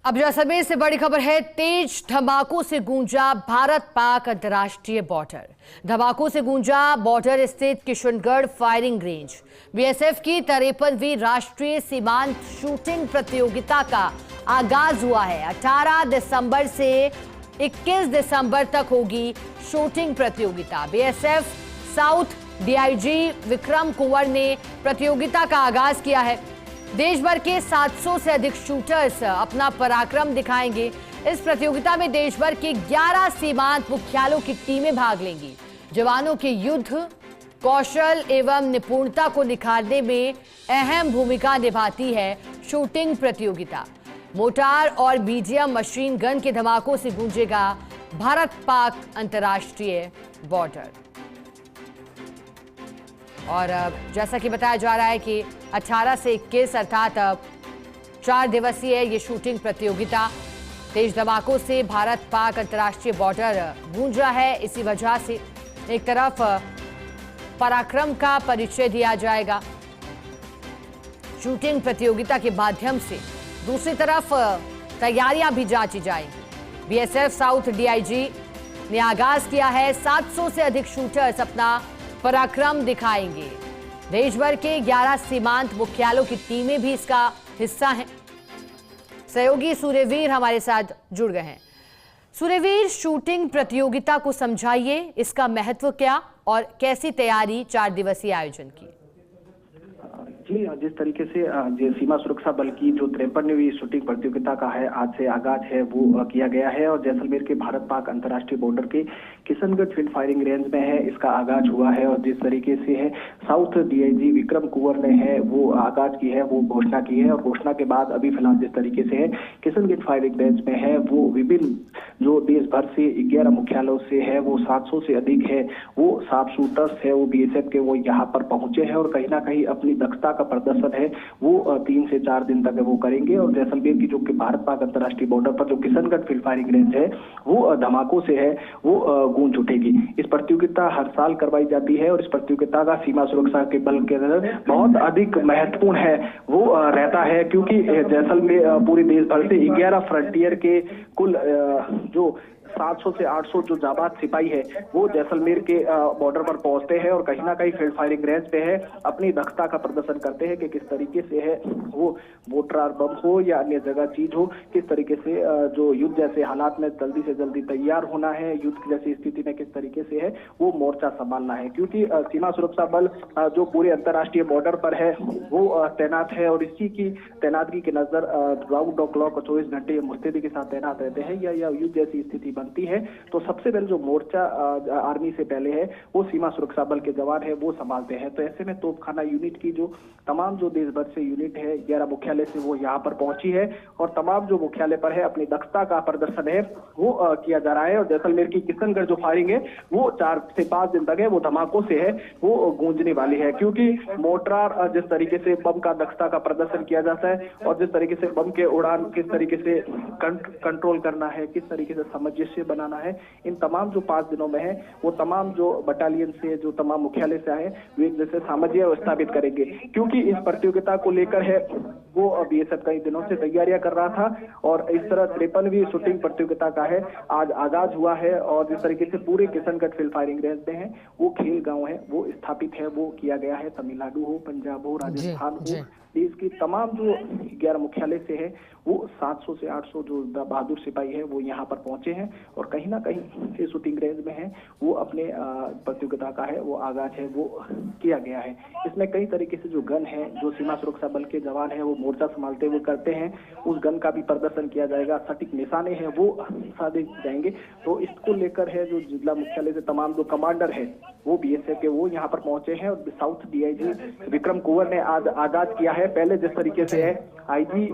अब जैसलमेर से बड़ी खबर है। तेज धमाकों से गूंजा भारत पाक अंतर्राष्ट्रीय बॉर्डर। धमाकों से गूंजा बॉर्डर स्थित किशनगढ़ फायरिंग रेंज। बीएसएफ की 53वीं राष्ट्रीय सीमांत शूटिंग प्रतियोगिता का आगाज हुआ है। 18 दिसंबर से 21 दिसंबर तक होगी शूटिंग प्रतियोगिता। बीएसएफ साउथ डीआईजी विक्रम कुंवर ने प्रतियोगिता का आगाज किया है। देश भर के 700 से अधिक शूटर्स अपना पराक्रम दिखाएंगे। इस प्रतियोगिता में देश भर के 11 सीमांत मुख्यालयों की टीमें भाग लेंगी। जवानों के युद्ध कौशल एवं निपुणता को निखारने में अहम भूमिका निभाती है शूटिंग प्रतियोगिता। मोटार और मीडियम मशीन गन के धमाकों से गूंजेगा भारत पाक अंतर्राष्ट्रीय बॉर्डर। और जैसा कि बताया जा रहा है कि 18 से 21 अर्थात 4 दिवसीय ये शूटिंग प्रतियोगिता। तेज धमाकों से भारत पाक अंतर्राष्ट्रीय बॉर्डर गूंजा है। इसी वजह से एक तरफ पराक्रम का परिचय दिया जाएगा शूटिंग प्रतियोगिता के माध्यम से, दूसरी तरफ तैयारियां भी जांची जाएंगी। बीएसएफ साउथ डीआईजी ने आगाज किया है। 700 से अधिक शूटर्स अपना पराक्रम दिखाएंगे। देश भर के 11 सीमांत मुख्यालयों की टीमें भी इसका हिस्सा हैं। सहयोगी सूर्यवीर हमारे साथ जुड़ गए हैं। सूर्यवीर, शूटिंग प्रतियोगिता को समझाइए, इसका महत्व क्या और कैसी तैयारी 4 दिवसीय आयोजन की? जी, जिस तरीके से सीमा सुरक्षा बल की जो 53वीं शूटिंग प्रतियोगिता का है आज से आगाज है वो किया गया है और जैसलमेर के भारत पाक अंतर्राष्ट्रीय बॉर्डर के किशनगढ़ फील्ड फायरिंग रेंज में है इसका आगाज हुआ है। और जिस तरीके से है साउथ डीआईजी विक्रम कुंवर ने है वो आगाज की है, वो घोषणा की है और घोषणा के बाद अभी फिलहाल जिस तरीके से है किशनगढ़ फायरिंग रेंज में है वो विभिन्न जो देश भर से 11 मुख्यालयों से है वो 700 से अधिक है वो साफ शूटर्स है वो बीएसएफ के वो यहाँ पर पहुंचे हैं और कहीं ना कहीं अपनी दक्षता का प्रदर्शन है वो 3 से 4 दिन तक वो करेंगे। और जैसलमेर की जो कि भारत पाक अंतर्राष्ट्रीय बॉर्डर पर जो किशनगढ़ फील्ड फायरिंग रेंज है वो धमाकों से है वो गूंज उठेगी। इस प्रतियोगिता हर साल करवाई जाती है और इस प्रतियोगिता का सीमा सुरक्षा के बल के अंदर बहुत अधिक महत्वपूर्ण है वो रहता है क्योंकि जैसलमेर पूरे देश भर से 11 फ्रंटियर के कुल जो 700 से 800 जो जाबाज सिपाही है वो जैसलमेर के बॉर्डर पर पहुंचते हैं और कहीं ना कहीं फील्ड फायरिंग रेंज पे है अपनी दक्षता का प्रदर्शन करते हैं कि किस तरीके से है वो मोर्टार बम हो या अन्य जगह चीज हो, किस तरीके से जो युद्ध जैसे हालात में जल्दी से जल्दी तैयार होना है, युद्ध जैसी स्थिति में किस तरीके से है वो मोर्चा संभालना है। क्योंकि सीमा सुरक्षा बल जो पूरे अंतर्राष्ट्रीय बॉर्डर पर है वो तैनात है और इसी की तैनातगी के नजर राउंड द क्लॉक 24 घंटे मुस्तैदी के साथ तैनात रहते हैं या युद्ध जैसी स्थिति बनती है तो सबसे पहले जो मोर्चा आर्मी से पहले है वो सीमा सुरक्षा बल के जवान है वो संभालते हैं। तो ऐसे में तोपखाना यूनिट की जो तमाम जो देश भर से यूनिट है 11 मुख्यालय से वो यहाँ पर पहुंची है और तमाम जो मुख्यालय पर है अपनी दक्षता का प्रदर्शन है वो किया जा रहा है। और जैसलमेर की किशनगढ़ जो फायरिंग है वो 4 से 5 दिन तक है वो धमाकों से है वो गूंजने वाली है क्योंकि मोर्टार जिस तरीके से बम का दक्षता का प्रदर्शन किया जाता है और जिस तरीके से बम के उड़ान किस तरीके से कंट्रोल करना है, किस तरीके से सामंजस्य बनाना है, इन तमाम जो 5 दिनों में है वो तमाम जो बटालियन से जो तमाम मुख्यालय से आए वो एक जैसे सामंजस्य स्थापित करेंगे। क्योंकि इस प्रतियोगिता को लेकर है वो बीएसएफ कई दिनों से तैयारियां कर रहा था और इस तरह 53वीं शूटिंग प्रतियोगिता का है आज आगाज हुआ है। और जिस तरीके से पूरे किशनगढ़ फील्ड फायरिंग रेंज में है वो खेल गांव है वो स्थापित है वो किया गया है। तमिलनाडु हो, पंजाब हो, राजस्थान हो, देश की तमाम जो 11 मुख्यालय से है वो 700 से 800 जो बहादुर सिपाही है वो यहाँ पर पहुंचे हैं और कहीं ना कहीं इस शूटिंग रेंज में है वो अपने प्रतियोगिता का है वो आगाज है वो किया गया है। इसमें कई तरीके से जो गन है जो सीमा सुरक्षा बल के जवान है वो मोर्चा संभालते हुए करते हैं उस गन का भी प्रदर्शन किया जाएगा, सटीक निशाने हैं वो साधे जाएंगे। तो इसको लेकर है जो जिला मुख्यालय से तमाम जो कमांडर है वो बीएसएफ के वो यहाँ पर पहुंचे हैं और साउथ डीआईजी विक्रम कुंवर ने आज आगाज किया है। पहले जिस तरीके से है आईजी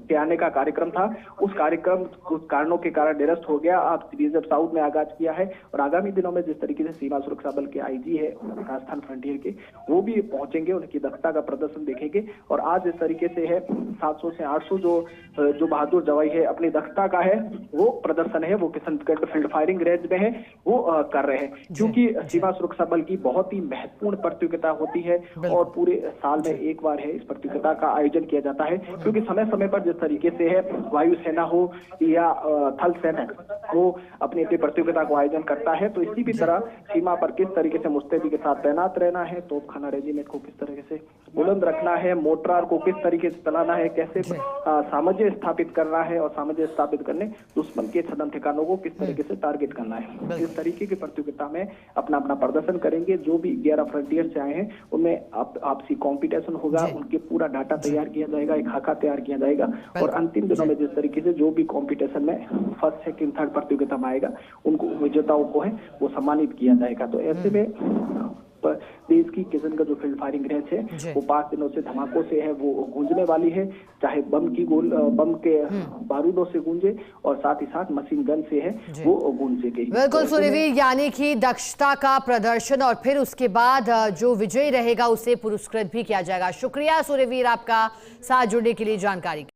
के आने का कार्यक्रम था उस कार्यक्रम कुछ कारणों के कारण निरस्त हो गया, अब बीएसएफ साउथ में आगाज किया है और आगामी दिनों में जिस तरीके से सीमा सुरक्षा बल के आईजी है राजस्थान फ्रंटियर के वो भी पहुंचेंगे, उनकी दक्षता का प्रदर्शन देखेंगे। और आज इस तरीके से है 700 से 800 जो बहादुर जवाई है अपनी दक्षता का है वो प्रदर्शन है वो किशनगढ़ फील्ड फायरिंग रेंज में है वो कर रहे हैं। क्योंकि सीमा सुरक्षा सुरक्षा बल की बहुत ही महत्वपूर्ण प्रतियोगिता होती है और पूरे साल में एक बार है इस प्रतियोगिता का आयोजन किया जाता है, क्योंकि समय समय पर जिस तरीके से है वायुसेना हो या थल सेना हो अपनी अपनी प्रतियोगिता को आयोजन करता है, तो इसी भी तरह सीमा पर किस तरीके से मुस्तैदी के साथ तैनात रहना है, तोपखाना रेजिमेंट को किस तरीके से बुलंद रखना है, मोर्टार को किस तरीके से चलाना है, कैसे सामंजस्य स्थापित करना है और सामंजस्य स्थापित करने दुश्मन के छद्म ठिकानों को किस तरीके से टारगेट करना है। इस तरीके की प्रतियोगिता में अपना अपना प्रदर्शन करेंगे। जो भी 11 फ्रंटियर से आए हैं उनमें आपसी कॉम्पिटिशन होगा, उनके पूरा डाटा तैयार किया जाएगा, एक खाका तैयार किया जाएगा और अंतिम दिनों में जिस तरीके से जो भी कॉम्पिटिशन में फर्स्ट सेकंड थर्ड प्रतियोगिता में आएगा उनको विजेताओं को है वो सम्मानित किया जाएगा। तो ऐसे में देश की किशनगंज जो फील्ड फायरिंग रेंज है वो 5 दिनों से धमाकों से है वो गूंजने वाली है, चाहे बम के बारूदों से गूंजे और साथ ही साथ मशीन गन से है वो गूंजेगी। बिल्कुल सूर्यवीर, यानी कि दक्षता का प्रदर्शन और फिर उसके बाद जो विजयी रहेगा उसे पुरस्कृत भी किया जाएगा। शुक्रिया सूर्यवीर आपका साथ जुड़ने के लिए जानकारी।